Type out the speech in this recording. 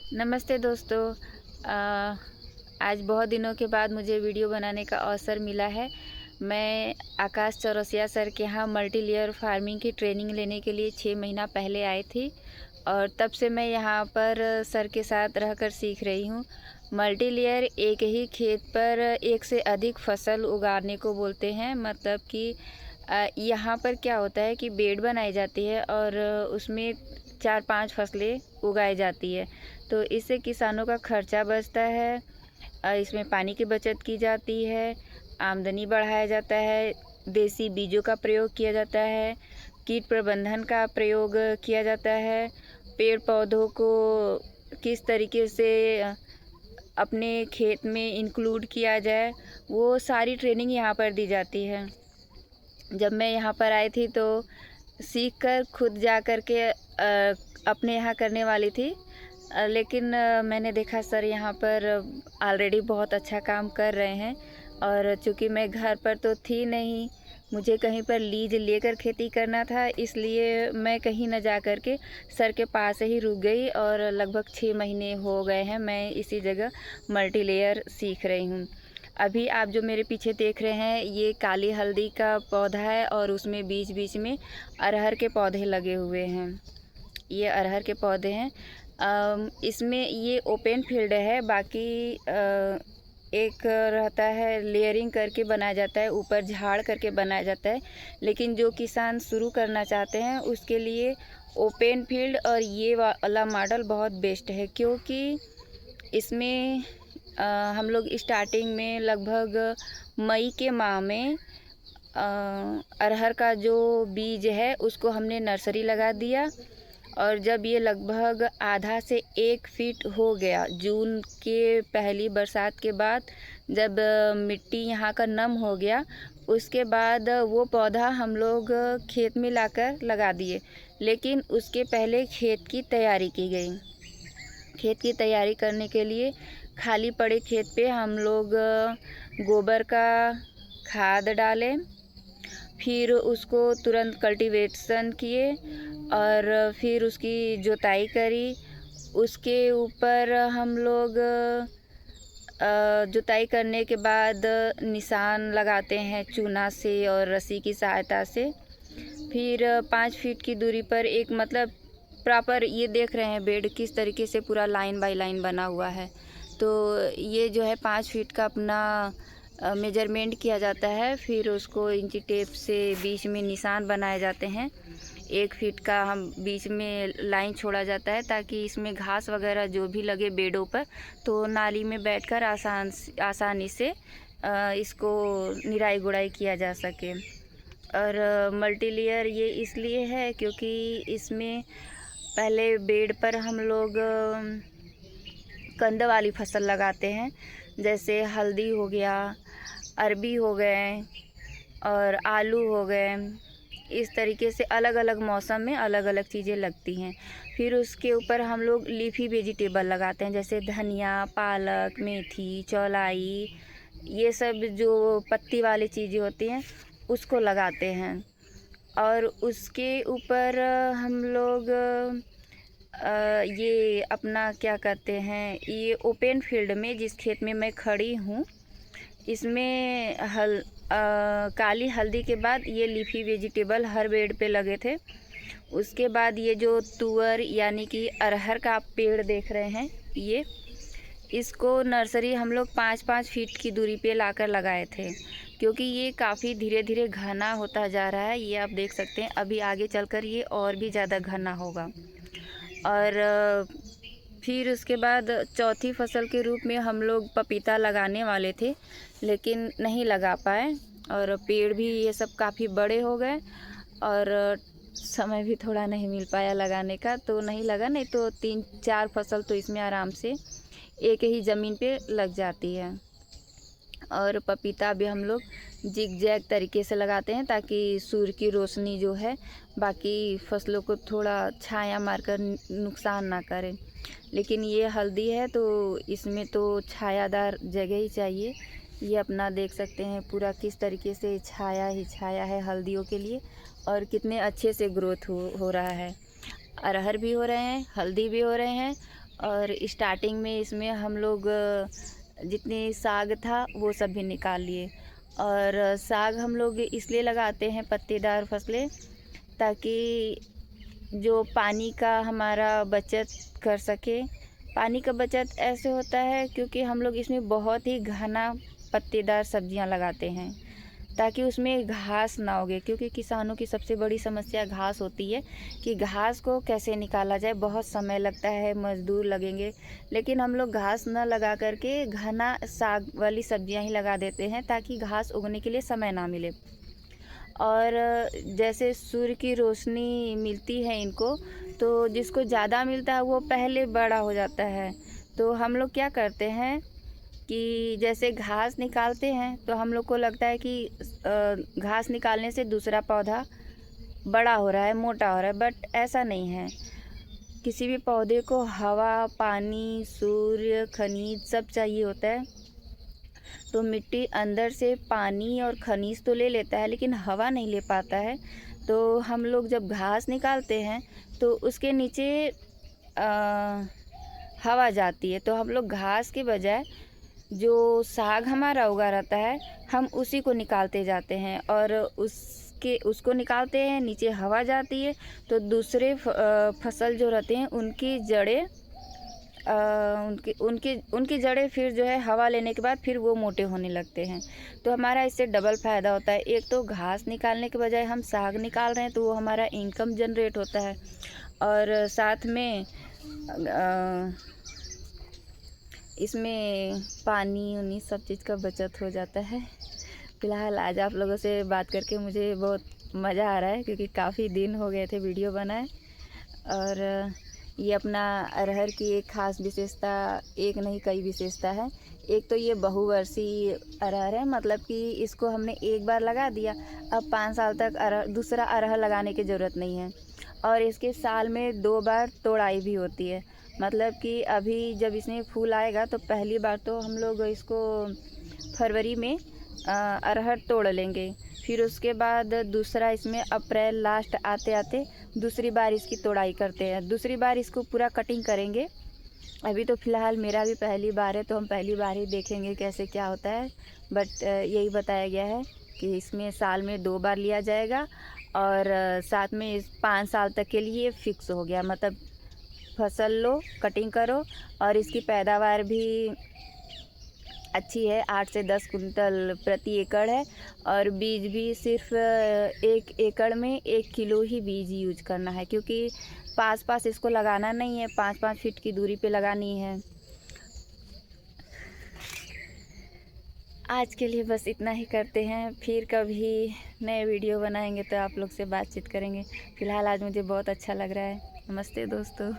नमस्ते दोस्तों। आज बहुत दिनों के बाद मुझे वीडियो बनाने का अवसर मिला है। मैं आकाश चौरसिया सर के यहाँ मल्टी लेयर फार्मिंग की ट्रेनिंग लेने के लिए 6 महीना पहले आई थी और तब से मैं यहाँ पर सर के साथ रहकर सीख रही हूँ। मल्टी लेयर एक ही खेत पर एक से अधिक फसल उगाने को बोलते हैं। मतलब कि यहाँ पर क्या होता है कि बेड बनाई जाती है और उसमें 4-5 फसलें उगाई जाती है। तो इससे किसानों का खर्चा बचता है, इसमें पानी की बचत की जाती है, आमदनी बढ़ाया जाता है, देसी बीजों का प्रयोग किया जाता है, कीट प्रबंधन का प्रयोग किया जाता है, पेड़ पौधों को किस तरीके से अपने खेत में इंक्लूड किया जाए, वो सारी ट्रेनिंग यहाँ पर दी जाती है। जब मैं यहाँ पर आई थी तो सीख कर खुद जा कर के अपने यहाँ करने वाली थी, लेकिन मैंने देखा सर यहाँ पर ऑलरेडी बहुत अच्छा काम कर रहे हैं और चूँकि मैं घर पर तो थी नहीं, मुझे कहीं पर लीज लेकर खेती करना था, इसलिए मैं कहीं न जा कर के सर के पास ही रुक गई और लगभग 6 महीने हो गए हैं मैं इसी जगह मल्टी लेयर सीख रही हूँ। अभी आप जो मेरे पीछे देख रहे हैं ये काली हल्दी का पौधा है और उसमें बीच-बीच में अरहर के पौधे लगे हुए हैं। ये अरहर के पौधे हैं। इसमें ये ओपन फील्ड है, बाकी एक रहता है लेयरिंग करके बनाया जाता है, ऊपर झाड़ करके बनाया जाता है। लेकिन जो किसान शुरू करना चाहते हैं उसके लिए ओपन फील्ड और ये वाला मॉडल बहुत बेस्ट है, क्योंकि इसमें हम लोग स्टार्टिंग में लगभग मई के माह में अरहर का जो बीज है उसको हमने नर्सरी लगा दिया और जब ये लगभग आधा से 1 फीट हो गया, जून के पहली बरसात के बाद जब मिट्टी यहाँ का नम हो गया, उसके बाद वो पौधा हम लोग खेत में लाकर लगा दिए। लेकिन उसके पहले खेत की तैयारी की गई। खेत की तैयारी करने के लिए खाली पड़े खेत पे हम लोग गोबर का खाद डालें, फिर उसको तुरंत कल्टीवेशन किए और फिर उसकी जुताई करी। उसके ऊपर हम लोग जुताई करने के बाद निशान लगाते हैं चूना से और रस्सी की सहायता से। फिर 5 फीट की दूरी पर एक मतलब प्रॉपर ये देख रहे हैं बेड किस तरीके से पूरा लाइन बाय लाइन बना हुआ है। तो ये जो है 5 फीट का अपना मेजरमेंट किया जाता है, फिर उसको इंची टेप से बीच में निशान बनाए जाते हैं। 1 फीट का हम बीच में लाइन छोड़ा जाता है ताकि इसमें घास वगैरह जो भी लगे बेडों पर तो नाली में बैठकर आसानी से इसको निराई गुड़ाई किया जा सके। और मल्टी लेयर ये इसलिए है क्योंकि इसमें पहले बेड पर हम लोग कंद वाली फसल लगाते हैं, जैसे हल्दी हो गया, अरबी हो गए और आलू हो गए। इस तरीके से अलग अलग मौसम में अलग अलग चीज़ें लगती हैं। फिर उसके ऊपर हम लोग लीफी वेजिटेबल लगाते हैं, जैसे धनिया, पालक, मेथी, चौलाई, ये सब जो पत्ती वाली चीज़ें होती हैं उसको लगाते हैं। और उसके ऊपर हम लोग ये अपना क्या कहते हैं, ये ओपन फील्ड में जिस खेत में मैं खड़ी हूँ इसमें काली हल्दी के बाद ये लीफी वेजिटेबल हर बेड पे लगे थे। उसके बाद ये जो तुअर यानी कि अरहर का आप पेड़ देख रहे हैं, ये इसको नर्सरी हम लोग 5-5 फीट की दूरी पे लाकर लगाए थे, क्योंकि ये काफ़ी धीरे धीरे घना होता जा रहा है। ये आप देख सकते हैं, अभी आगे चलकर ये और भी ज़्यादा घना होगा। और फिर उसके बाद चौथी फसल के रूप में हम लोग पपीता लगाने वाले थे, लेकिन नहीं लगा पाए और पेड़ भी ये सब काफ़ी बड़े हो गए और समय भी थोड़ा नहीं मिल पाया लगाने का, तो नहीं लगा। नहीं तो 3-4 फसल तो इसमें आराम से एक ही ज़मीन पे लग जाती है। और पपीता भी हम लोग जिग-जैग तरीके से लगाते हैं ताकि सूर्य की रोशनी जो है बाकी फसलों को थोड़ा छाया मारकर नुकसान ना करे। लेकिन ये हल्दी है तो इसमें तो छायादार जगह ही चाहिए। ये अपना देख सकते हैं पूरा किस तरीके से छाया ही छाया है हल्दियों के लिए और कितने अच्छे से ग्रोथ हो रहा है। अरहर भी हो रहे हैं, हल्दी भी हो रहे हैं और स्टार्टिंग में इसमें हम लोग जितनी साग था वो सब भी निकाल लिए। और साग हम लोग इसलिए लगाते हैं पत्तेदार फसलें, ताकि जो पानी का हमारा बचत कर सके। पानी का बचत ऐसे होता है क्योंकि हम लोग इसमें बहुत ही घना पत्तेदार सब्जियां लगाते हैं, ताकि उसमें घास ना उगे। क्योंकि किसानों की सबसे बड़ी समस्या घास होती है कि घास को कैसे निकाला जाए, बहुत समय लगता है, मज़दूर लगेंगे। लेकिन हम लोग घास न लगा करके घना साग वाली सब्जियां ही लगा देते हैं, ताकि घास उगने के लिए समय ना मिले। और जैसे सूर्य की रोशनी मिलती है इनको, तो जिसको ज़्यादा मिलता है वो पहले बड़ा हो जाता है। तो हम लोग क्या करते हैं कि जैसे घास निकालते हैं तो हम लोग को लगता है कि घास निकालने से दूसरा पौधा बड़ा हो रहा है, मोटा हो रहा है, बट ऐसा नहीं है। किसी भी पौधे को हवा, पानी, सूर्य, खनिज सब चाहिए होता है। तो मिट्टी अंदर से पानी और खनिज तो ले लेता है, लेकिन हवा नहीं ले पाता है। तो हम लोग जब घास निकालते हैं तो उसके नीचे हवा जाती है। तो हम लोग घास के बजाय जो साग हमारा उगा रहता है, हम उसी को निकालते जाते हैं और उसको निकालते हैं, नीचे हवा जाती है। तो दूसरे फसल जो रहते हैं उनकी जड़ें उनकी उनकी उनकी जड़ें फिर जो है हवा लेने के बाद फिर वो मोटे होने लगते हैं। तो हमारा इससे डबल फ़ायदा होता है। एक तो घास निकालने के बजाय हम साग निकाल रहे हैं, तो वो हमारा इनकम जनरेट होता है। और साथ में इसमें पानी उनी सब चीज़ का बचत हो जाता है। फ़िलहाल आज आप लोगों से बात करके मुझे बहुत मज़ा आ रहा है, क्योंकि काफ़ी दिन हो गए थे वीडियो बनाए। और ये अपना अरहर की एक ख़ास विशेषता, एक नहीं कई विशेषता है। एक तो ये बहुवर्षीय अरहर है, मतलब कि इसको हमने एक बार लगा दिया, अब 5 साल तक दूसरा अरहर लगाने की ज़रूरत नहीं है। और इसके साल में 2 बार तोड़ाई भी होती है। मतलब कि अभी जब इसमें फूल आएगा तो पहली बार तो हम लोग इसको फरवरी में अरहर तोड़ लेंगे। फिर उसके बाद दूसरा इसमें अप्रैल लास्ट आते आते दूसरी बार इसकी तोड़ाई करते हैं। दूसरी बार इसको पूरा कटिंग करेंगे। अभी तो फ़िलहाल मेरा भी पहली बार है, तो हम पहली बार ही देखेंगे कैसे क्या होता है। बट यही बताया गया है कि इसमें साल में 2 बार लिया जाएगा। और साथ में इस 5 साल तक के लिए फ़िक्स हो गया। मतलब फसल लो, कटिंग करो, और इसकी पैदावार भी अच्छी है, 8 से 10 कुंटल प्रति एकड़ है। और बीज भी सिर्फ 1 एकड़ में 1 किलो ही बीज यूज करना है, क्योंकि पास पास इसको लगाना नहीं है, 5-5 फीट की दूरी पे लगानी है। आज के लिए बस इतना ही करते हैं, फिर कभी नए वीडियो बनाएंगे तो आप लोग से बातचीत करेंगे। फ़िलहाल आज मुझे बहुत अच्छा लग रहा है। नमस्ते दोस्तों।